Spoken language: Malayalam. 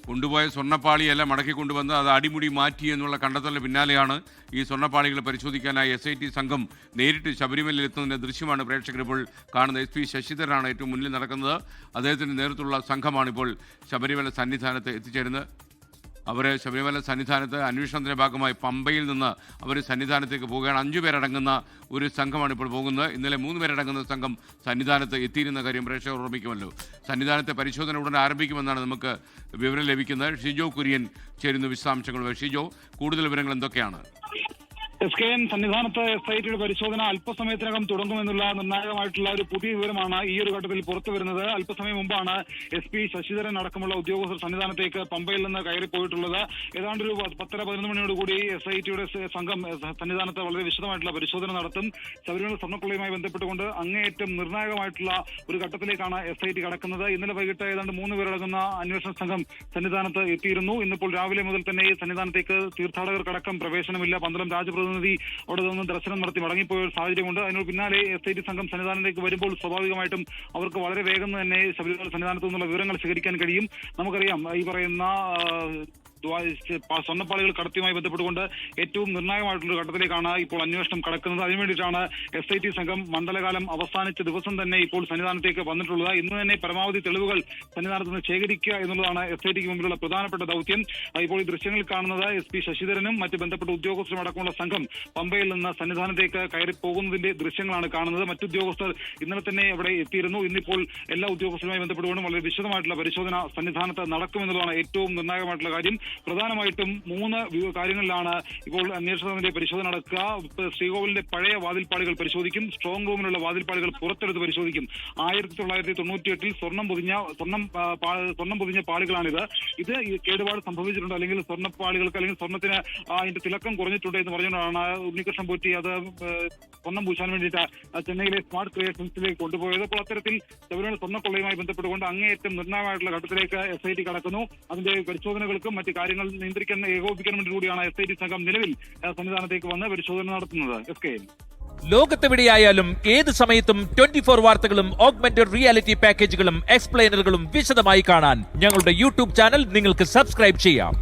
കൊണ്ടുപോയ സ്വർണ്ണപ്പാളിയല്ല മടക്കി കൊണ്ടുവന്ന് അത് അടിമുടി മാറ്റി എന്നുള്ള കണ്ടെത്തലിന് പിന്നാലെയാണ് ഈ സ്വർണ്ണപ്പാളികൾ പരിശോധിക്കാനായി SIT സംഘം നേരിട്ട് ശബരിമലയിൽ എത്തുന്നതിൻ്റെ ദൃശ്യമാണ് പ്രേക്ഷകരിപ്പോൾ കാണുന്നത്. SP ശശിധരനാണ് ഏറ്റവും മുന്നിൽ നടക്കുന്നത്. അദ്ദേഹത്തിൻ്റെ നേതൃത്വത്തിലുള്ള സംഘമാണ് ഇപ്പോൾ ശബരിമല സന്നിധാനത്ത് എത്തിച്ചേരുന്നത്. അവർ ശബരിമല സന്നിധാനത്ത് അന്വേഷണത്തിൻ്റെ ഭാഗമായി പമ്പയിൽ നിന്ന് അവർ സന്നിധാനത്തേക്ക് പോവുകയാണ്. 5 പേരടങ്ങുന്ന ഒരു സംഘമാണ് ഇപ്പോൾ പോകുന്നത്. ഇന്നലെ 3 പേരടങ്ങുന്ന സംഘം സന്നിധാനത്ത് എത്തിയിരുന്ന കാര്യം പ്രേക്ഷകർ ഓർമ്മിക്കുമല്ലോ. സന്നിധാനത്തെ പരിശോധന ഉടൻ ആരംഭിക്കുമെന്നാണ് നമുക്ക് വിവരം ലഭിക്കുന്നത്. ഷിജോ കുര്യൻ ചേരുന്ന വിശദാംശങ്ങൾ. ഷിജോ, കൂടുതൽ വിവരങ്ങൾ എന്തൊക്കെയാണ്? SKN സന്നിധാനത്ത് SITയുടെ പരിശോധന അല്പസമയത്തിനകം തുടങ്ങുമെന്നുള്ള നിർണായകമായിട്ടുള്ള ഒരു പുതിയ വിവരമാണ് ഈ ഒരു ഘട്ടത്തിൽ പുറത്തു വരുന്നത്. അല്പസമയം മുമ്പാണ് SP ശശിധരൻ അടക്കമുള്ള ഉദ്യോഗസ്ഥർ സന്നിധാനത്തേക്ക് പമ്പയിൽ നിന്ന് കയറിപ്പോയിട്ടുള്ളത്. ഏതാണ്ട് ഒരു 10-11 മണിയോടുകൂടി SITയുടെ സംഘം സന്നിധാനത്ത് വളരെ വിശദമായിട്ടുള്ള പരിശോധന നടത്തും. ശബരിമല സ്വർണ്ണക്കൊള്ളയുമായി ബന്ധപ്പെട്ടുകൊണ്ട് അങ്ങേയറ്റം നിർണായകമായിട്ടുള്ള ഒരു ഘട്ടത്തിലേക്കാണ് SIT കടക്കുന്നത്. ഇന്നലെ വൈകിട്ട് ഏതാണ്ട് 3 പേരടങ്ങുന്ന അന്വേഷണ സംഘം സന്നിധാനത്ത് എത്തിയിരുന്നു. ഇന്നിപ്പോൾ രാവിലെ മുതൽ തന്നെ ഈ സന്നിധാനത്തേക്ക് തീർത്ഥാടകർക്കടക്കം പ്രവേശനമില്ല. പന്തളം രാജപ്രതിനിധി അവിടെ നിന്ന് ദർശനം നടത്തി മടങ്ങിപ്പോയ ഒരു സാഹചര്യമുണ്ട്. അതിനോട് പിന്നാലെ SIT സംഘം സന്നിധാനത്തേക്ക് വരുമ്പോൾ സ്വാഭാവികമായിട്ടും അവർക്ക് വളരെ വേഗം തന്നെ ശബരിമല സന്നിധാനത്തു നിന്നുള്ള വിവരങ്ങൾ ശേഖരിക്കാൻ കഴിയും. നമുക്കറിയാം, ഈ പറയുന്ന സ്വർണ്ണപ്പാളികൾ കടത്തിയുമായി ബന്ധപ്പെട്ടുകൊണ്ട് ഏറ്റവും നിർണായകമായിട്ടുള്ള ഘട്ടത്തിലേക്കാണ് ഇപ്പോൾ അന്വേഷണം കടക്കുന്നത്. അതിനുവേണ്ടിയിട്ടാണ് SIT സംഘം മണ്ഡലകാലം അവസാനിച്ച ദിവസം തന്നെ ഇപ്പോൾ സന്നിധാനത്തേക്ക് വന്നിട്ടുള്ളത്. ഇന്ന് തന്നെ പരമാവധി തെളിവുകൾ സന്നിധാനത്ത് നിന്ന് ശേഖരിക്കുക എന്നുള്ളതാണ് SITക്ക് മുമ്പിലുള്ള പ്രധാനപ്പെട്ട ദൗത്യം. ഇപ്പോൾ ഈ ദൃശ്യങ്ങളിൽ കാണുന്നത് SP ശശിധരനും മറ്റ് ബന്ധപ്പെട്ട ഉദ്യോഗസ്ഥരും അടക്കമുള്ള സംഘം പമ്പയിൽ നിന്ന് സന്നിധാനത്തേക്ക് കയറി പോകുന്നതിന്റെ ദൃശ്യങ്ങളാണ് കാണുന്നത്. മറ്റുദ്യോഗസ്ഥർ ഇന്നലെ തന്നെ അവിടെ എത്തിയിരുന്നു. ഇന്നിപ്പോൾ എല്ലാ ഉദ്യോഗസ്ഥരുമായി ബന്ധപ്പെട്ടുകൊണ്ട് വളരെ വിശദമായിട്ടുള്ള പരിശോധന സന്നിധാനത്ത് നടക്കുമെന്നുള്ളതാണ് ഏറ്റവും നിർണായകമായിട്ടുള്ള കാര്യം. പ്രധാനമായിട്ടും 3 കാര്യങ്ങളിലാണ് ഇപ്പോൾ അന്വേഷണത്തിന്റെ പരിശോധന നടക്കുക. ശ്രീകോവിലിന്റെ പഴയ വാതിൽപ്പാളികൾ പരിശോധിക്കും. സ്ട്രോങ് റൂമിലുള്ള വാതിൽപ്പാളികൾ പുറത്തെടുത്ത് പരിശോധിക്കും. 1998 സ്വർണം പൊതിഞ്ഞ പാളികളാണിത്. ഇത് കേടുപാട് സംഭവിച്ചിട്ടുണ്ട്, അല്ലെങ്കിൽ സ്വർണ്ണപ്പാളികൾക്ക് അല്ലെങ്കിൽ സ്വർണ്ണത്തിന് അതിന്റെ തിളക്കം കുറഞ്ഞിട്ടുണ്ട് എന്ന് പറഞ്ഞുകൊണ്ടാണ് ഉണ്ണികൃഷ്ണൻ പോറ്റി അത് സ്വർണം പൂശാൻ വേണ്ടിയിട്ട് ചെന്നൈയിലെ സ്മാർട്ട് ക്രിയേഷൻസിലേക്ക് കൊണ്ടുപോയത്. അപ്പോൾ അത്തരത്തിൽ ശബരിമല സ്വർണ്ണക്കൊള്ളയുമായി ബന്ധപ്പെട്ടുകൊണ്ട് അങ്ങേയറ്റം നിർണായകമായിട്ടുള്ള ഘട്ടത്തിലേക്ക് SIT കടക്കുന്നു. അതിന്റെ പരിശോധനകൾക്കും മറ്റ് കാര്യങ്ങൾ നിയന്ത്രിക്കാൻ ഏകോപിപ്പിക്കാൻ വേണ്ടി കൂടിയാണ് SIT സംഘം നിലവിൽ സന്നിധാനത്തേക്ക് വന്ന് പരിശോധന നടത്തുന്നത്. SKN ലോകത്തെവിടെയായാലും ഏത് സമയത്തും 24 വാർത്തകളും ഓഗ്മെന്റഡ് റിയാലിറ്റി പാക്കേജുകളും എക്സ്പ്ലെയിനറുകളും വിശദമായി കാണാൻ ഞങ്ങളുടെ YouTube ചാനൽ നിങ്ങൾക്ക് സബ്സ്ക്രൈബ് ചെയ്യാം.